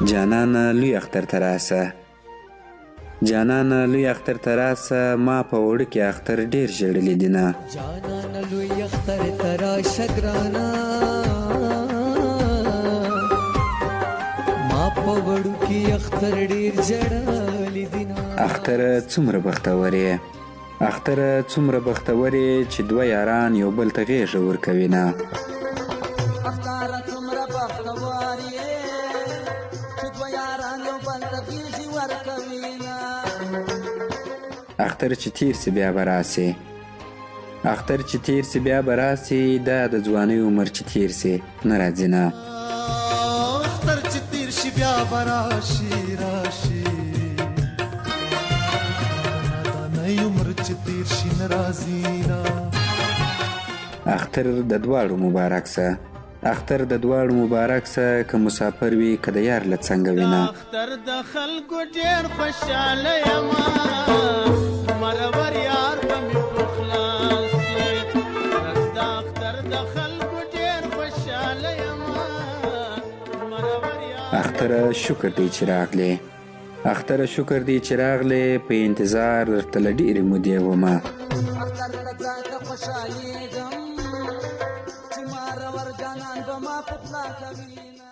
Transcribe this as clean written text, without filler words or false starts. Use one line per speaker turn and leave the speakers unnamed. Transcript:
جانانه لوی اختر ته راسه جانانه لوی اختر ته راسه ما په وړو کې اختر ډېر ژړلي دي نه
جانانه لوی اختر ته راشه ګرانه ما په وړو کې اختر ډېر ژړلي دي نه
اختره څومره بختور یې اختره څومره بختور یې چې دوه یاران یو بل ته غېږه ورکوي نه
اختره څومره بختور یې چې دوه یاران یو بل ته غېږې ورکوي نه
اختر چې تیر سي بیا به راسي اختر چې تیر سي بیا به راسي دا د ځوانۍ عمر چې تیر سي نه راځي نه
اختر چې تیر شي بیا به راشي راشي نادانۍ عمر چې تیر شي نه راځي نه
اختر د دواړو مبارک سه اختر د دواړو مبارک سه که مسافر وي که د یار له څنګه وي نه
اختر د خلکو ډېر خوشحاله یمه مرور یار به مې په خلاص شي رس د اختر د خلکو ډېر خوشحاله یمه مرور یار
اختره شکر دی چې راغلې اختره شکر دی چې راغلې په انتظار درته له ډېرې مودې ومه
اختر ته ځکه خوشحالېږم چې مرور جانان به ما په خلا کوي نه